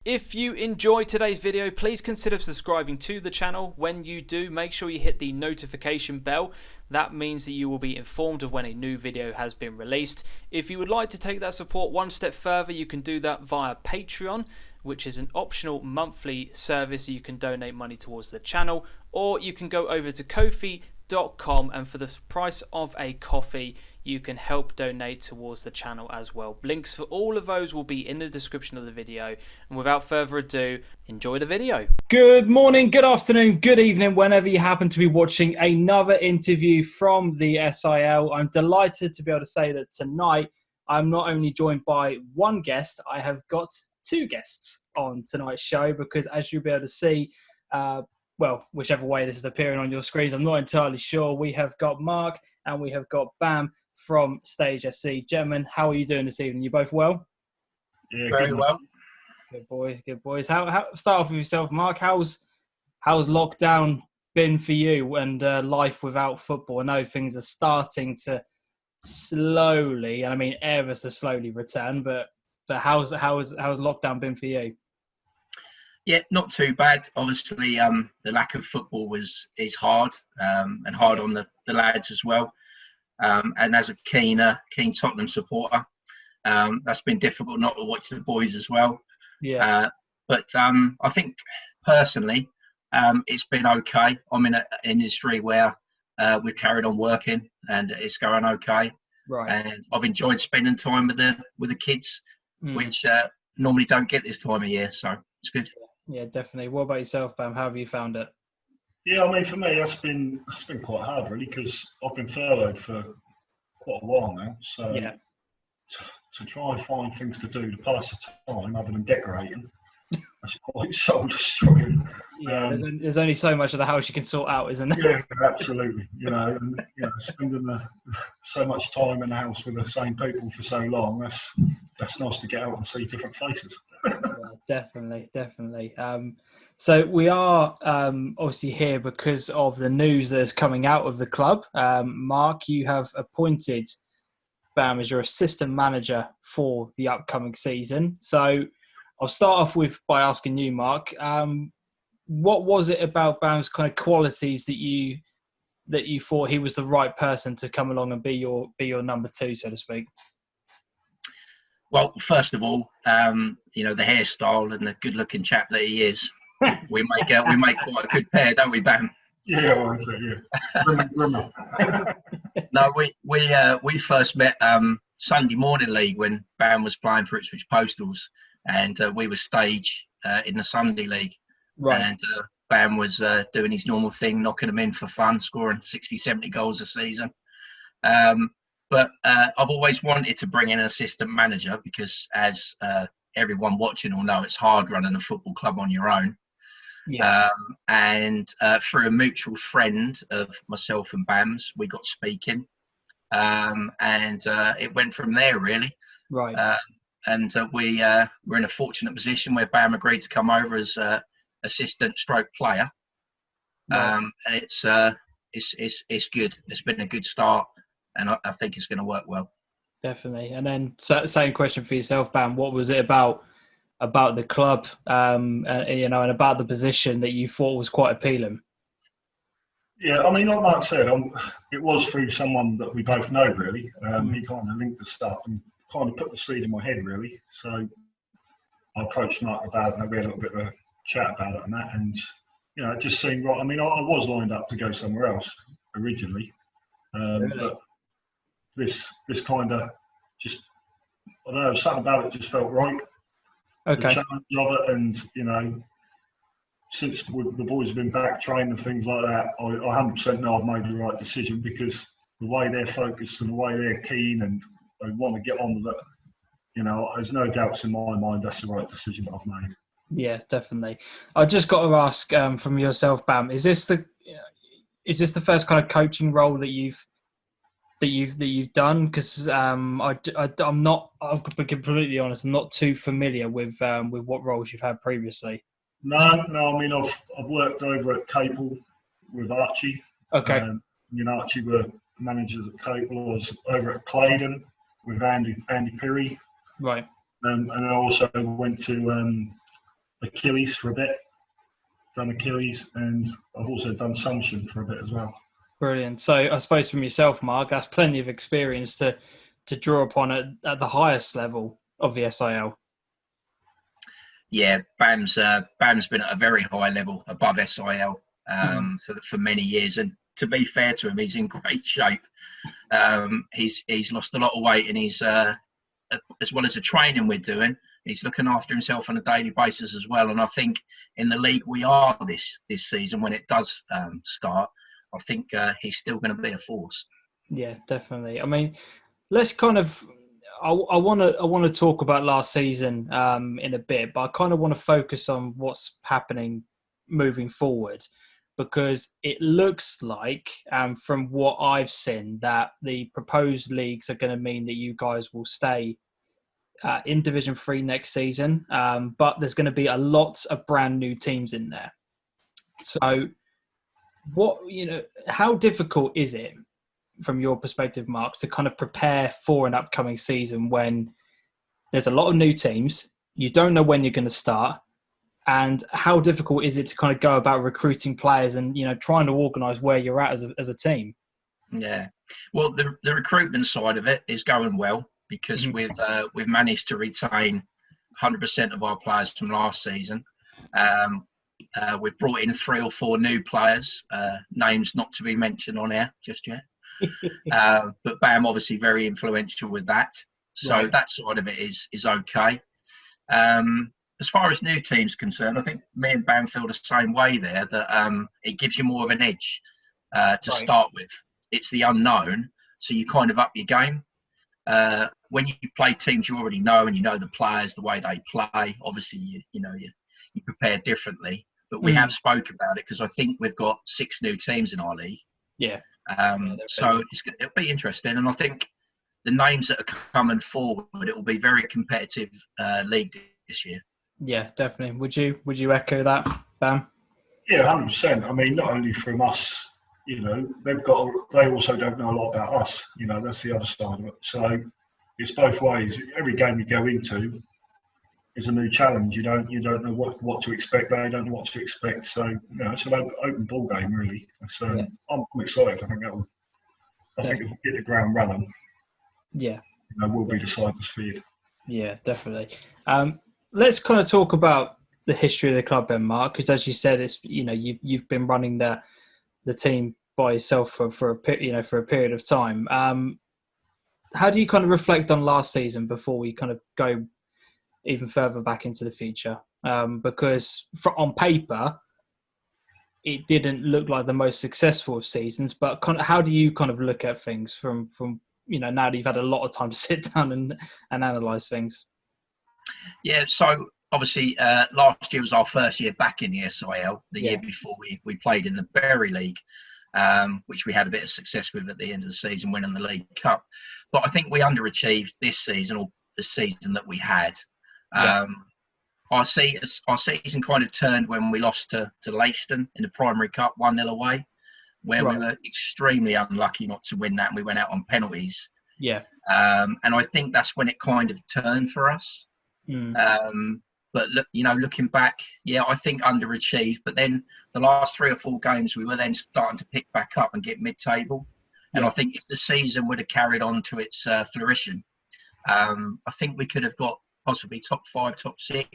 If you enjoyed today's video, please consider subscribing to the channel. When you do, make sure you hit the notification bell. That means that you will be informed of when a new video has been released. If you would like to take that support one step further, you can do that via Patreon, which is an optional monthly service. You can donate money towards the channel, or you can go over to Ko-fi.com, and for the price of a coffee you can help donate towards the channel as well. Links for all of those will be in the description of the video, and without further ado, enjoy the video. Good morning, good afternoon, good evening, whenever you happen to be watching another interview from the SIL. I'm delighted to be able to say that tonight I'm not only joined by one guest, I have got two guests on tonight's show, because as you'll be able to see, well, whichever way this is appearing on your screens, I'm not entirely sure. We have got Mark and we have got Bam from Stage FC. Gentlemen, how are you doing this evening? You both well? Yeah, very well. Good boys, good boys. How start off with yourself, Mark. How's lockdown been for you and life without football? I know things are starting to slowly, and I mean ever so slowly, return. But how's lockdown been for you? Yeah, not too bad. Obviously, the lack of football is hard, and hard on the lads as well. And as a keen Tottenham supporter, that's been difficult not to watch the boys as well. Yeah. But I think personally, it's been okay. I'm in an industry where we've carried on working and it's going okay. Right. And I've enjoyed spending time with the kids, which normally don't get this time of year. So it's good. Yeah, definitely. What about yourself, Bam? How have you found it? Yeah, I mean, for me, it's been quite hard, really, because I've been furloughed for quite a while now. So yeah, to try and find things to do to pass the time other than decorating, that's quite soul destroying. Yeah, there's only so much of the house you can sort out, isn't there? Yeah, absolutely. Spending so much time in the house with the same people for so long, that's nice to get out and see different faces. Yeah, definitely. So we are obviously here because of the news that's coming out of the club. Mark, you have appointed Bam as your assistant manager for the upcoming season. So I'll start off by asking you, Mark, what was it about Bam's kind of qualities that you thought he was the right person to come along and be your number two, so to speak? Well, first of all, the hairstyle and the good-looking chap that he is, we make quite a good pair, don't we, Bam? Yeah, I would say, yeah. No, we first met Sunday morning league when Bam was playing for Ipswich Postals, and we were stage in the Sunday league. Right. And Bam was doing his normal thing, knocking them in for fun, scoring 60, 70 goals a season. But I've always wanted to bring in an assistant manager because, as everyone watching will know, it's hard running a football club on your own. Yeah. And through a mutual friend of myself and Bam's, we got speaking. And it went from there, really. Right. And we were in a fortunate position where Bam agreed to come over as assistant stroke player. Right. And it's good. It's been a good start, and I think it's going to work well. Definitely. And then same question for yourself, Bam. What was it about the club, and about the position that you thought was quite appealing? Yeah, I mean, like Mark said, it was through someone that we both know, really. He kind of linked us up and kind of put the seed in my head, really. So I approached Mark about it, and we had a little bit of a chat about it and that, and it just seemed right. I mean, I was lined up to go somewhere else originally, Really? but this kind of just, I don't know, something about it just felt right. Okay. The challenge of it, and since the boys have been back training and things like that, I 100% know I've made the right decision, because the way they're focused and the way they're keen and they want to get on with it, there's no doubts in my mind that's the right decision that I've made. Yeah, definitely. I just got to ask from yourself, Bam, is this the first kind of coaching role that you've done? Because I'm not. I'll be completely honest. I'm not too familiar with what roles you've had previously. No. I mean, I've worked over at Capel with Archie. Okay. Archie were managers at Capel. I was over at Claydon with Andy Pirry. Right. And I also went to Achilles for a bit. Done Achilles, and I've also done Sumption for a bit as well. Brilliant. So I suppose from yourself, Mark, that's plenty of experience to draw upon at the highest level of the SIL. Yeah, Bam's been at a very high level above SIL for many years, and to be fair to him, he's in great shape. He's lost a lot of weight, and he's as well as the training we're doing, he's looking after himself on a daily basis as well. And I think in the league we are this season, when it does start, I think he's still going to be a force. Yeah, definitely. I mean, let's kind of. I want to talk about last season in a bit, but I kind of want to focus on what's happening moving forward, because it looks like, from what I've seen, that the proposed leagues are going to mean that you guys will stay in Division 3 next season, but there's going to be a lot of brand new teams in there. So, how difficult is it, from your perspective, Mark, to kind of prepare for an upcoming season when there's a lot of new teams, you don't know when you're going to start, and how difficult is it to kind of go about recruiting players and, trying to organise where you're at as a team? Yeah, well, the recruitment side of it is going well, because we've managed to retain 100% of our players from last season. We've brought in 3 or 4 new players, names not to be mentioned on air just yet. But Bam obviously very influential with that, so right. That side of it is okay. As far as new teams concerned, I think me and Bam feel the same way there, that it gives you more of an edge to start with. It's the unknown, so you kind of up your game. When you play teams you already know, and you know the players, the way they play, obviously you prepare differently. But we have spoke about it, because I think we've got 6 new teams in our league. Yeah. So it'll be interesting, and I think the names that are coming forward, it will be very competitive league this year. Yeah, definitely. Would you echo that, Bam? Yeah, 100%. I mean, not only from us, they also don't know a lot about us. That's the other side of it. So it's both ways. Every game you go into is a new challenge. You don't know what to expect. They don't know what to expect. So it's an open ball game, really. So I'm excited. I think if we get the ground running, we'll be the Cyprus feed. Yeah, definitely. Let's kind of talk about the history of the club, then, Mark, because as you said, it's you've been running the team by yourself for a period of time. How do you kind of reflect on last season before we kind of go even further back into the future? Because on paper, it didn't look like the most successful of seasons, but kind of, how do you kind of look at things from now that you've had a lot of time to sit down and analyse things? Yeah, so obviously last year was our first year back in the SIL. The year before we played in the Berry League, which we had a bit of success with at the end of the season, winning the League Cup. But I think we underachieved this season, or the season that we had. Our season kind of turned when we lost to Leiston in the Primary Cup 1-0 away, where we were extremely unlucky not to win that, and we went out on penalties. Yeah. And I think that's when it kind of turned for us. But looking back, I think underachieved. But then the last 3 or 4 games, we were then starting to pick back up and get mid-table. And I think if the season would have carried on to its fruition, I think we could have got possibly top 5, top 6,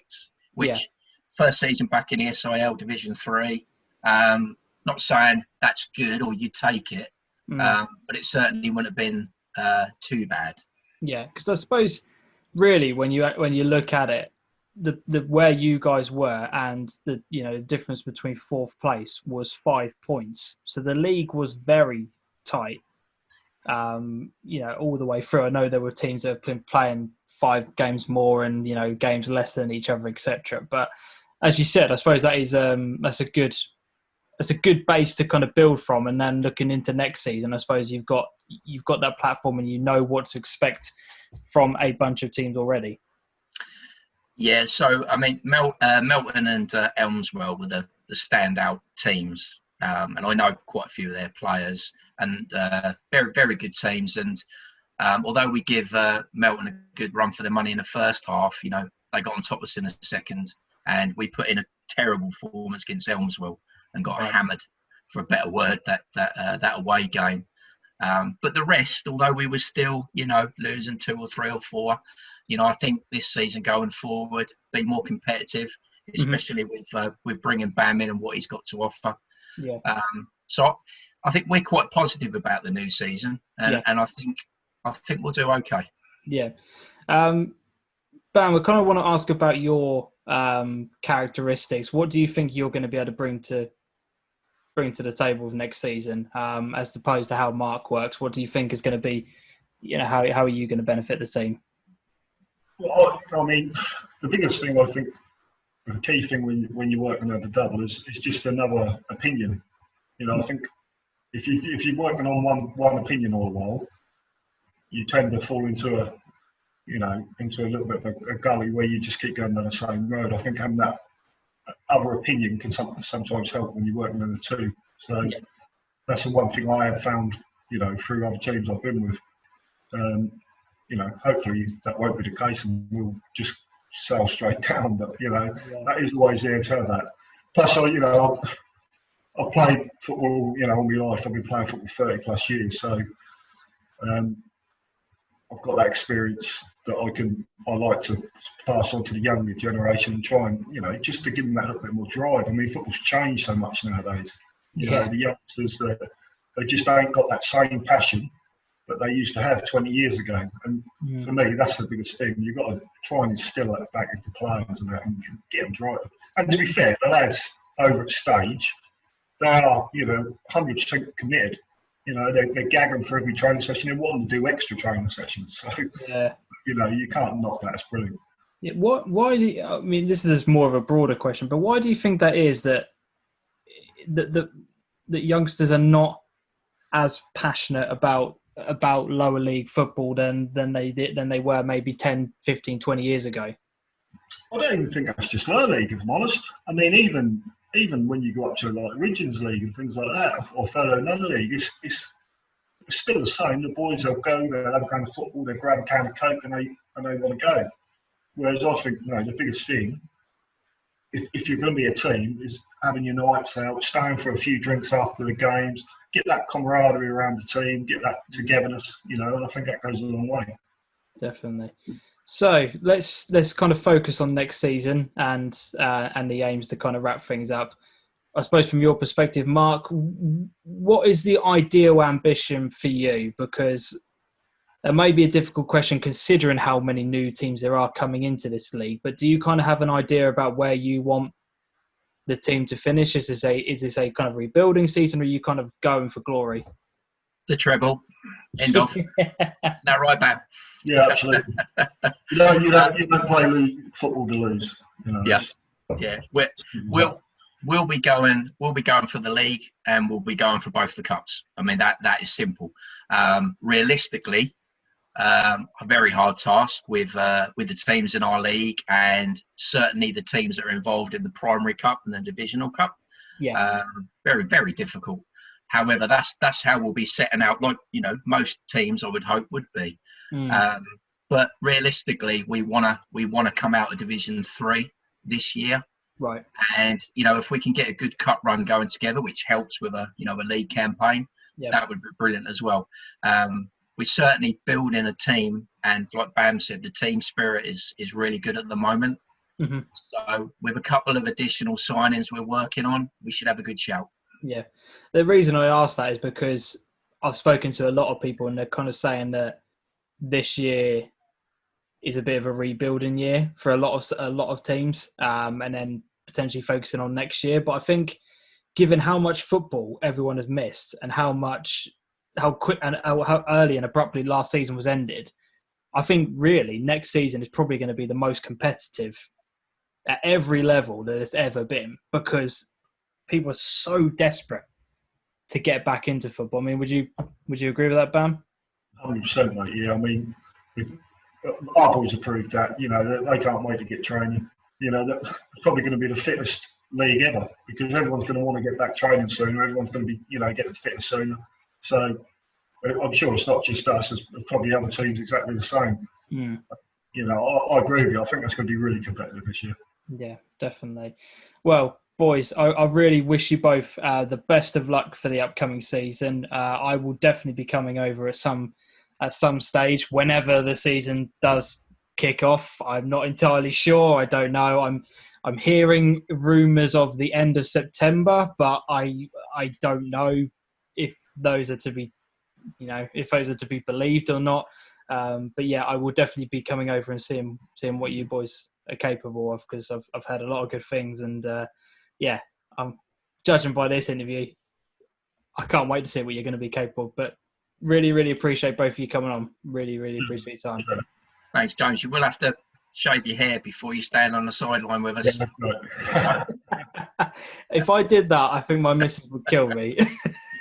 which first season back in the SIL Division 3. Not saying that's good or you take it, but it certainly wouldn't have been too bad. Yeah, because I suppose really when you look at it, the where you guys were and the difference between 4th place was 5 points. So the league was very tight. All the way through. I know there were teams that have been playing 5 games more and games less than each other, etc. But as you said, I suppose that is that's a good base to kind of build from. And then looking into next season, I suppose you've got that platform and you know what to expect from a bunch of teams already. Yeah, so I mean, Melton and Elmswell were the standout teams, and I know quite a few of their players, and very, very good teams. And although we give Melton a good run for their money in the first half, they got on top of us in the second. and we put in a terrible performance against Elmswell and got hammered, for a better word, that away game. But the rest, although we were still, losing 2 or 3 or 4, I think this season going forward, be more competitive, especially with bringing Bam in and what he's got to offer. Yeah. So I think we're quite positive about the new season, and I think we'll do okay. Yeah. Bam, I kind of want to ask about your characteristics. What do you think you're going to be able to bring to the table next season, as opposed to how Mark works? What do you think is going to be, how are you going to benefit the team? Well, I mean, the biggest thing, I think, the key thing when you're working at the double is just another opinion. I think if you're working on one opinion all the while, you tend to fall into a little bit of a gully where you just keep going down the same road. I think having that other opinion can sometimes help when you're working on the two. So that's the one thing I have found, through other teams I've been with. Hopefully that won't be the case and we'll just sail straight down. But, that is always there to have that. Plus, I've played football, all my life. I've been playing football 30 plus years. So I've got that experience that I like to pass on to the younger generation and try and, just to give them that little bit more drive. I mean, football's changed so much nowadays. The youngsters, they just ain't got that same passion that they used to have 20 years ago. And for me, that's the biggest thing. You've got to try and instill that back into players and get them drive. And to be fair, the lads over at stage, they are, 100% committed. They're gagging for every training session. They want to do extra training sessions. So, you can't knock that. It's brilliant. Yeah. Why do you, I mean, this is more of a broader question, but why do you think that is, that youngsters are not as passionate about lower league football than they were maybe 10, 15, 20 years ago? I don't even think that's just lower league, if I'm honest. I mean, even when you go up to like Regions League and things like that, or fellow another league, it's still the same. The boys will go, they'll have a kind of football, they'll grab a can of Coke and they want to go. Whereas I think, the biggest thing, if you're going to be a team, is having your nights out, staying for a few drinks after the games, get that camaraderie around the team, get that togetherness, and I think that goes a long way. Definitely. So let's kind of focus on next season and the aims to kind of wrap things up. I suppose from your perspective, Mark, what is the ideal ambition for you? Because it may be a difficult question considering how many new teams there are coming into this league, but do you kind of have an idea about where you want the team to finish? Is this a kind of rebuilding season, or are you kind of going for glory? The treble. End of. Now, right, Bam. Yeah, absolutely. You don't play league football to lose. Yeah. We'll be going for the league, and we'll be going for both the cups. I mean, that is simple. Realistically, a very hard task with the teams in our league, and certainly the teams that are involved in the primary cup and the divisional cup. Very, very difficult. However, that's how we'll be setting out, like most teams I would hope would be. But realistically, we wanna come out of Division 3 this year, right? And if we can get a good cup run going together, which helps with a league campaign, that would be brilliant as well. We're certainly building a team, and like Bam said, the team spirit is really good at the moment. So with a couple of additional signings we're working on, we should have a good shout. Yeah. The reason I asked that is because I've spoken to a lot of people and they're kind of saying that this year is a bit of a rebuilding year for a lot of teams, and then potentially focusing on next year. But I think given how much football everyone has missed and how quick and how early and abruptly last season was ended, I think really next season is probably going to be the most competitive at every level that it's ever been, because people are so desperate to get back into football. I mean, would you agree with that, Bam? 100%, mate. Yeah, I mean, our boys have proved that. They can't wait to get training. That's probably going to be the fittest league ever, because everyone's going to want to get back training sooner. Everyone's going to be, getting fitter sooner. So I'm sure it's not just us. There's probably other teams exactly the same. I agree with you. I think that's going to be really competitive this year. Yeah, definitely. Well, boys, I really wish you both the best of luck for the upcoming season. I will definitely be coming over at some stage whenever the season does kick off. I'm not entirely sure. I don't know. I'm hearing rumours of the end of September, but I don't know if those are to be, if those are to be believed or not. But yeah, I will definitely be coming over and seeing what you boys are capable of, because I've heard a lot of good things, and yeah, I'm judging by this interview. I can't wait to see what you're going to be capable of. But really appreciate both of you coming on. Really appreciate your time. Thanks, James. You will have to shave your hair before you stand on the sideline with us. Yeah, If I did that, I think my missus would kill me.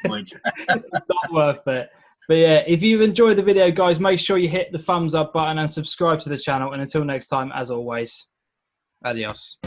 It's not worth it. But yeah, if you've enjoyed the video, guys, make sure you hit the thumbs up button and subscribe to the channel. And until next time, as always, adios.